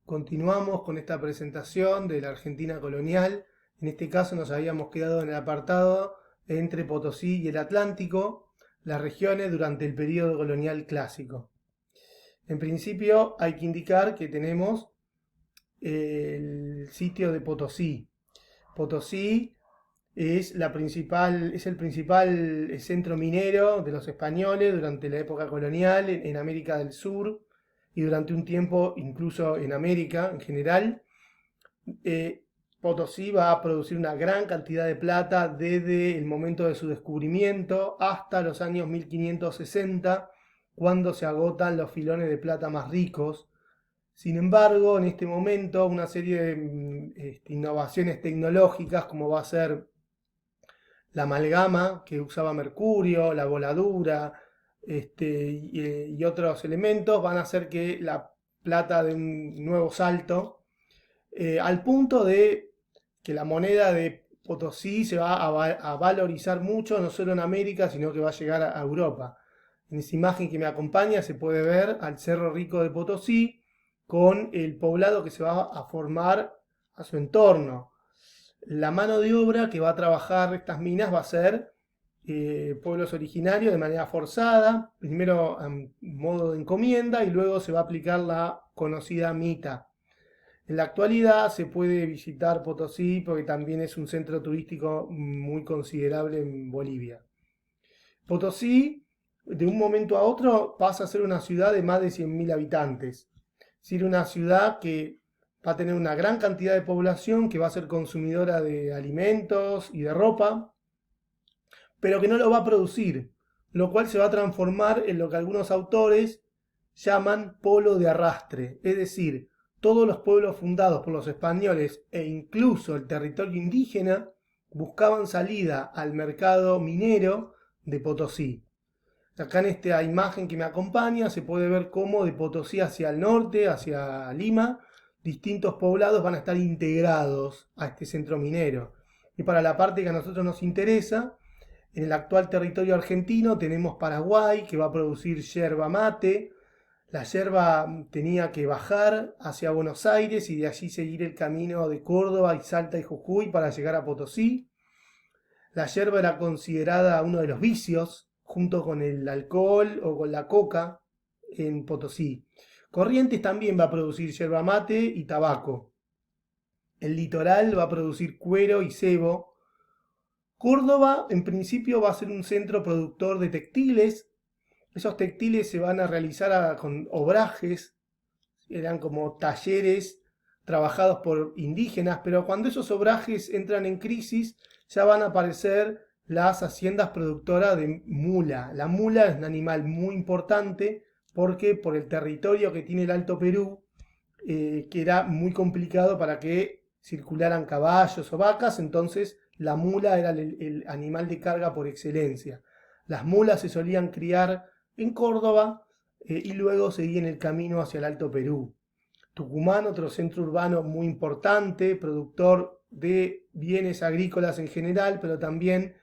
Continuamos con esta presentación de la Argentina colonial. En este caso nos habíamos quedado en el apartado entre Potosí y el Atlántico, las regiones durante el periodo colonial clásico. En principio hay que indicar que tenemos el sitio de Potosí. Potosí es el principal centro minero de los españoles durante la época colonial en América del Sur y durante un tiempo incluso en América en general. Potosí va a producir una gran cantidad de plata desde el momento de su descubrimiento hasta los años 1560, cuando se agotan los filones de plata más ricos. Sin embargo, en este momento, una serie de innovaciones tecnológicas, como va a ser la amalgama que usaba mercurio, la voladura y otros elementos, van a hacer que la plata dé un nuevo salto, al punto de que la moneda de Potosí se va a valorizar mucho, no solo en América, sino que va a llegar a Europa. En esa imagen que me acompaña se puede ver al Cerro Rico de Potosí con el poblado que se va a formar a su entorno. La mano de obra que va a trabajar estas minas va a ser pueblos originarios de manera forzada, primero en modo de encomienda y luego se va a aplicar la conocida mita. En la actualidad se puede visitar Potosí porque también es un centro turístico muy considerable en Bolivia. Potosí, de un momento a otro, pasa a ser una ciudad de más de 100.000 habitantes. Es decir, una ciudad que va a tener una gran cantidad de población que va a ser consumidora de alimentos y de ropa, pero que no lo va a producir, lo cual se va a transformar en lo que algunos autores llaman polo de arrastre, es decir, todos los pueblos fundados por los españoles e incluso el territorio indígena buscaban salida al mercado minero de Potosí. Acá en esta imagen que me acompaña se puede ver cómo de Potosí hacia el norte, hacia Lima, distintos poblados van a estar integrados a este centro minero. Y para la parte que a nosotros nos interesa, en el actual territorio argentino tenemos Paraguay, que va a producir yerba mate. La yerba tenía que bajar hacia Buenos Aires y de allí seguir el camino de Córdoba y Salta y Jujuy para llegar a Potosí. La yerba era considerada uno de los vicios, junto con el alcohol o con la coca en Potosí. Corrientes también va a producir yerba mate y tabaco. El litoral va a producir cuero y cebo. Córdoba en principio va a ser un centro productor de textiles. Esos textiles se van a realizar con obrajes, eran como talleres trabajados por indígenas, pero cuando esos obrajes entran en crisis ya van a aparecer las haciendas productoras de mula. La mula es un animal muy importante porque por el territorio que tiene el Alto Perú, que era muy complicado para que circularan caballos o vacas, entonces la mula era el animal de carga por excelencia. Las mulas se solían criar en Córdoba y luego seguían el camino hacia el Alto Perú. Tucumán, otro centro urbano muy importante, productor de bienes agrícolas en general, pero también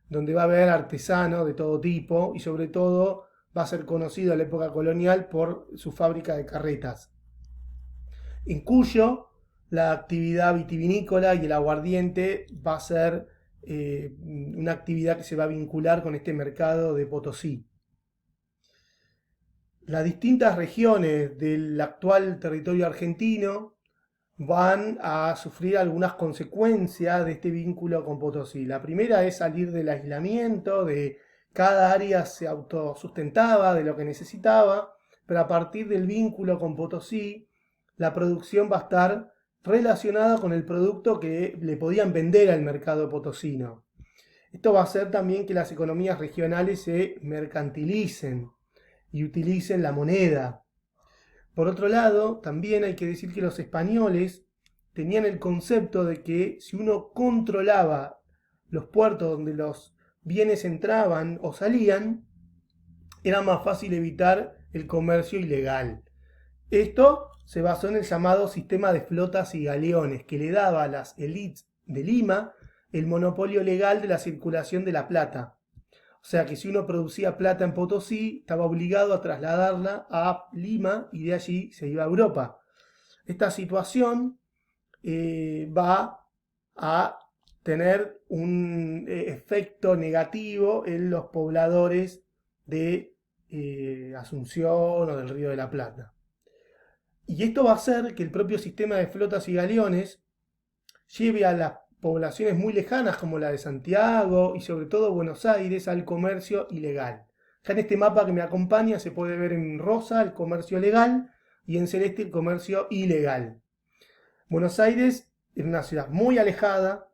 donde va a haber artesanos de todo tipo y sobre todo va a ser conocido en la época colonial por su fábrica de carretas. En Cuyo, la actividad vitivinícola y el aguardiente va a ser una actividad que se va a vincular con este mercado de Potosí. Las distintas regiones del actual territorio argentino van a sufrir algunas consecuencias de este vínculo con Potosí. La primera es salir del aislamiento, de cada área se autosustentaba de lo que necesitaba, pero a partir del vínculo con Potosí, la producción va a estar relacionada con el producto que le podían vender al mercado potosino. Esto va a hacer también que las economías regionales se mercantilicen y utilicen la moneda. Por otro lado, también hay que decir que los españoles tenían el concepto de que si uno controlaba los puertos donde los bienes entraban o salían, era más fácil evitar el comercio ilegal. Esto se basó en el llamado sistema de flotas y galeones, que le daba a las élites de Lima el monopolio legal de la circulación de la plata. O sea que si uno producía plata en Potosí, estaba obligado a trasladarla a Lima y de allí se iba a Europa. Esta situación va a tener un efecto negativo en los pobladores de Asunción o del Río de la Plata. Y esto va a hacer que el propio sistema de flotas y galeones lleve a las poblaciones muy lejanas como la de Santiago y sobre todo Buenos Aires al comercio ilegal. Ya en este mapa que me acompaña se puede ver en rosa el comercio legal y en celeste el comercio ilegal. Buenos Aires era una ciudad muy alejada,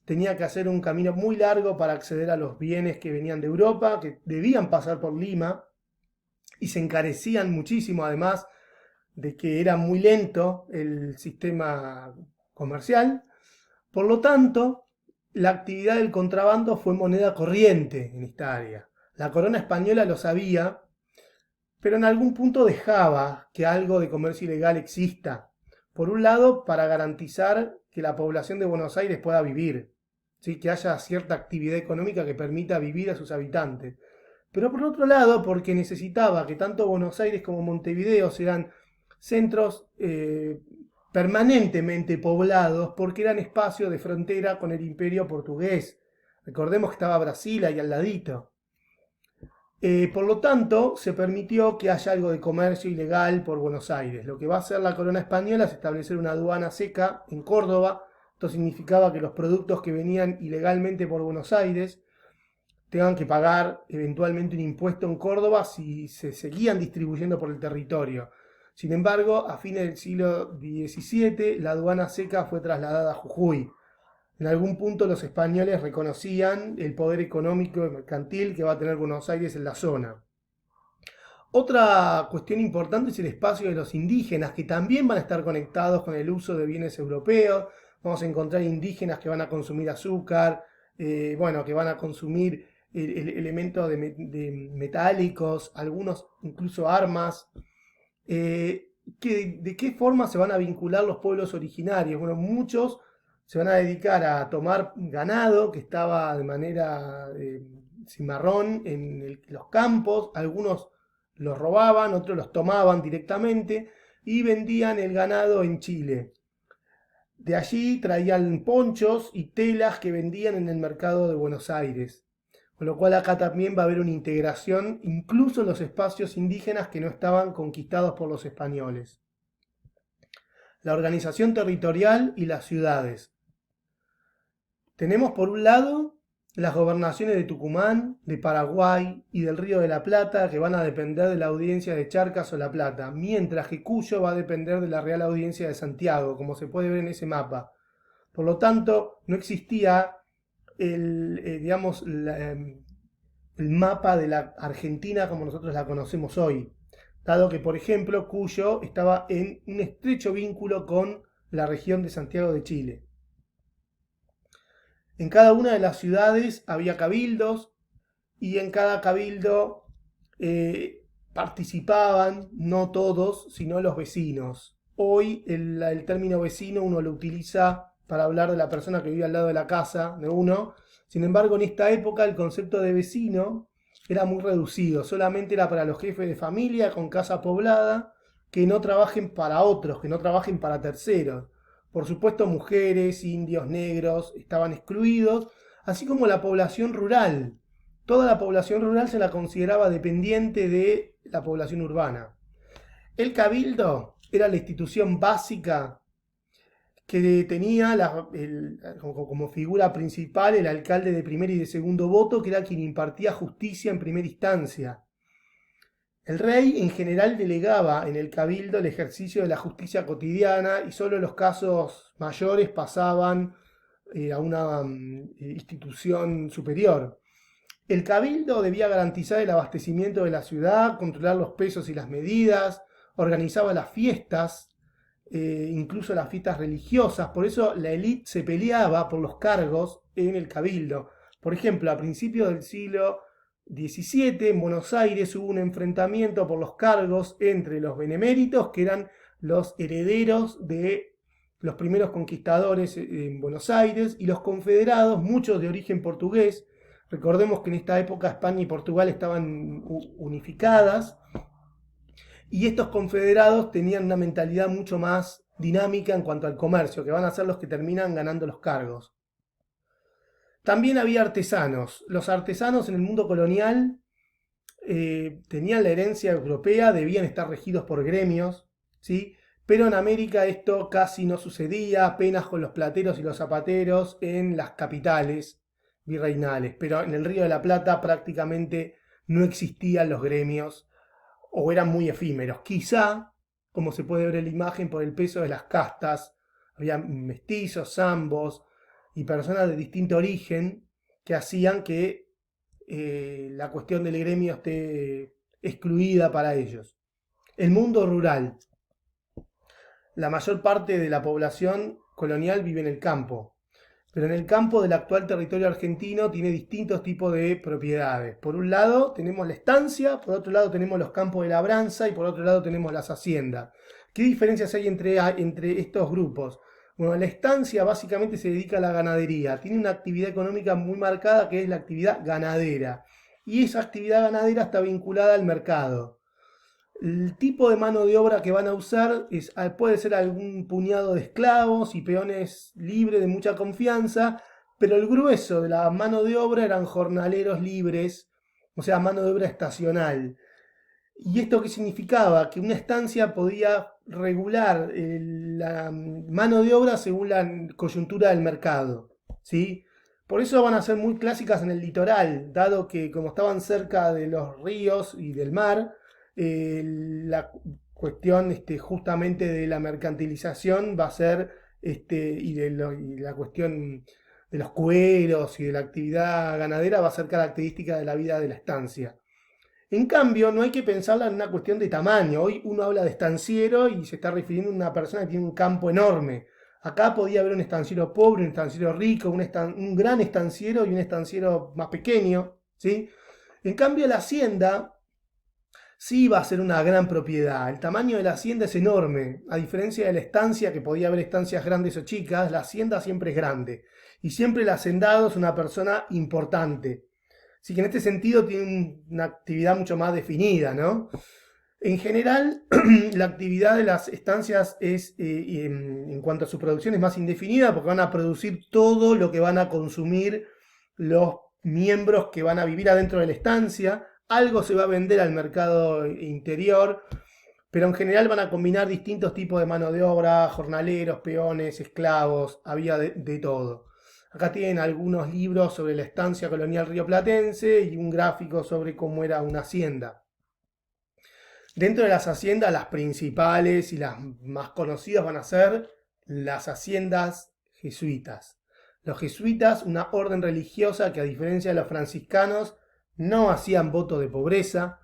tenía que hacer un camino muy largo para acceder a los bienes que venían de Europa, que debían pasar por Lima y se encarecían muchísimo, además de que era muy lento el sistema comercial. Por lo tanto, la actividad del contrabando fue moneda corriente en esta área. La corona española lo sabía, pero en algún punto dejaba que algo de comercio ilegal exista. Por un lado, para garantizar que la población de Buenos Aires pueda vivir, ¿sí? Que haya cierta actividad económica que permita vivir a sus habitantes. Pero por otro lado, porque necesitaba que tanto Buenos Aires como Montevideo sean centros permanentemente poblados, porque eran espacios de frontera con el imperio portugués. Recordemos que estaba Brasil ahí al ladito. Por lo tanto, se permitió que haya algo de comercio ilegal por Buenos Aires. Lo que va a hacer la corona española es establecer una aduana seca en Córdoba. Esto significaba que los productos que venían ilegalmente por Buenos Aires tengan que pagar eventualmente un impuesto en Córdoba si se seguían distribuyendo por el territorio. Sin embargo, a fines del siglo XVII, la aduana seca fue trasladada a Jujuy. En algún punto los españoles reconocían el poder económico y mercantil que va a tener Buenos Aires en la zona. Otra cuestión importante es el espacio de los indígenas, que también van a estar conectados con el uso de bienes europeos. Vamos a encontrar indígenas que van a consumir azúcar, que van a consumir elementos de metálicos, algunos incluso armas. ¿De qué forma se van a vincular los pueblos originarios? Bueno, muchos se van a dedicar a tomar ganado que estaba de manera cimarrón en los campos, algunos los robaban, otros los tomaban directamente y vendían el ganado en Chile. De allí traían ponchos y telas que vendían en el mercado de Buenos Aires. Con lo cual acá también va a haber una integración, incluso en los espacios indígenas que no estaban conquistados por los españoles. La organización territorial y las ciudades. Tenemos por un lado las gobernaciones de Tucumán, de Paraguay y del Río de la Plata, que van a depender de la audiencia de Charcas o La Plata, mientras que Cuyo va a depender de la Real Audiencia de Santiago, como se puede ver en ese mapa. Por lo tanto, no existía el mapa de la Argentina como nosotros la conocemos hoy, dado que, por ejemplo, Cuyo estaba en un estrecho vínculo con la región de Santiago de Chile. En cada una de las ciudades había cabildos y en cada cabildo participaban, no todos, sino los vecinos. Hoy el término vecino uno lo utiliza para hablar de la persona que vive al lado de la casa de uno. Sin embargo, en esta época el concepto de vecino era muy reducido, solamente era para los jefes de familia con casa poblada, que no trabajen para otros, que no trabajen para terceros. Por supuesto, mujeres, indios, negros estaban excluidos, así como la población rural. Toda la población rural se la consideraba dependiente de la población urbana. El cabildo era la institución básica que tenía como figura principal el alcalde de primer y de segundo voto, que era quien impartía justicia en primera instancia. El rey en general delegaba en el cabildo el ejercicio de la justicia cotidiana y solo los casos mayores pasaban a una institución superior. El cabildo debía garantizar el abastecimiento de la ciudad, controlar los pesos y las medidas, organizaba las fiestas, incluso las fiestas religiosas. Por eso la élite se peleaba por los cargos en el cabildo. Por ejemplo, a principios del siglo XVII en Buenos Aires hubo un enfrentamiento por los cargos entre los beneméritos, que eran los herederos de los primeros conquistadores en Buenos Aires, y los confederados, muchos de origen portugués. Recordemos que en esta época España y Portugal estaban unificadas, Y estos confederados tenían una mentalidad mucho más dinámica en cuanto al comercio, que van a ser los que terminan ganando los cargos. También había artesanos. Los artesanos en el mundo colonial tenían la herencia europea, debían estar regidos por gremios, ¿sí? Pero en América esto casi no sucedía, apenas con los plateros y los zapateros en las capitales virreinales. Pero en el Río de la Plata prácticamente no existían los gremios o eran muy efímeros. Quizá, como se puede ver en la imagen, por el peso de las castas, había mestizos, zambos y personas de distinto origen que hacían que la cuestión del gremio esté excluida para ellos. El mundo rural. La mayor parte de la población colonial vive en el campo, pero en el campo del actual territorio argentino tiene distintos tipos de propiedades. Por un lado tenemos la estancia, por otro lado tenemos los campos de labranza y por otro lado tenemos las haciendas. ¿Qué diferencias hay entre estos grupos? Bueno, la estancia básicamente se dedica a la ganadería, tiene una actividad económica muy marcada que es la actividad ganadera. Y esa actividad ganadera está vinculada al mercado. El tipo de mano de obra que van a usar puede ser algún puñado de esclavos y peones libres de mucha confianza, pero el grueso de la mano de obra eran jornaleros libres, o sea, mano de obra estacional. ¿Y esto qué significaba? Que una estancia podía regular la mano de obra según la coyuntura del mercado, ¿sí? Por eso van a ser muy clásicas en el litoral, dado que como estaban cerca de los ríos y del mar, la cuestión justamente de la mercantilización va a ser, y la cuestión de los cueros y de la actividad ganadera va a ser característica de la vida de la estancia. En cambio, no hay que pensarla en una cuestión de tamaño. Hoy uno habla de estanciero y se está refiriendo a una persona que tiene un campo enorme. Acá podía haber un estanciero pobre, un estanciero rico, un gran estanciero y un estanciero más pequeño, ¿sí? En cambio, la hacienda sí va a ser una gran propiedad. El tamaño de la hacienda es enorme. A diferencia de la estancia, que podía haber estancias grandes o chicas, la hacienda siempre es grande. Y siempre el hacendado es una persona importante. Así que en este sentido tiene una actividad mucho más definida, ¿no? En general, la actividad de las estancias es, en cuanto a su producción, es más indefinida porque van a producir todo lo que van a consumir los miembros que van a vivir adentro de la estancia. Algo se va a vender al mercado interior, pero en general van a combinar distintos tipos de mano de obra, jornaleros, peones, esclavos, había de todo. Acá tienen algunos libros sobre la estancia colonial rioplatense y un gráfico sobre cómo era una hacienda. Dentro de las haciendas, las principales y las más conocidas van a ser las haciendas jesuitas. Los jesuitas, una orden religiosa que a diferencia de los franciscanos no hacían voto de pobreza,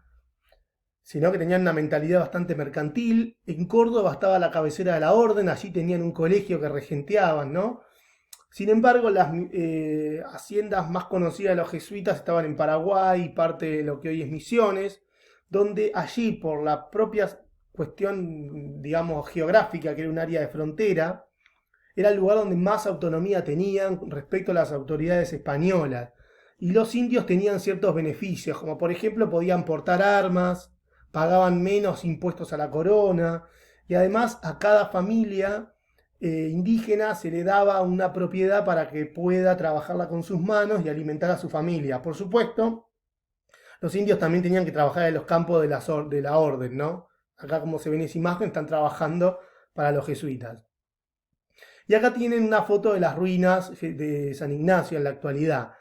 sino que tenían una mentalidad bastante mercantil. En Córdoba estaba la cabecera de la orden, allí tenían un colegio que regenteaban, ¿no? Sin embargo, las haciendas más conocidas de los jesuitas estaban en Paraguay, parte de lo que hoy es Misiones, donde allí, por la propia cuestión, digamos, geográfica, que era un área de frontera, era el lugar donde más autonomía tenían respecto a las autoridades españolas. Y los indios tenían ciertos beneficios, como por ejemplo podían portar armas, pagaban menos impuestos a la corona, y además a cada familia indígena se le daba una propiedad para que pueda trabajarla con sus manos y alimentar a su familia. Por supuesto, los indios también tenían que trabajar en los campos de la orden, ¿no? Acá, como se ve en esa imagen, están trabajando para los jesuitas. Y acá tienen una foto de las ruinas de San Ignacio en la actualidad.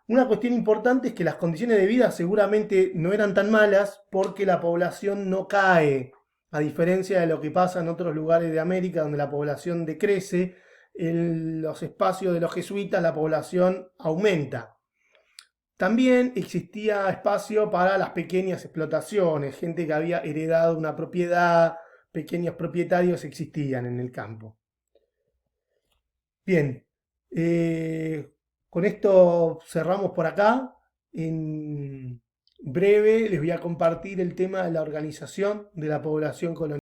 Una cuestión importante es que las condiciones de vida seguramente no eran tan malas porque la población no cae, a diferencia de lo que pasa en otros lugares de América donde la población decrece. En los espacios de los jesuitas la población aumenta. También existía espacio para las pequeñas explotaciones, gente que había heredado una propiedad, pequeños propietarios existían en el campo. Bien, con esto cerramos por acá. En breve les voy a compartir el tema de la organización de la población colonial.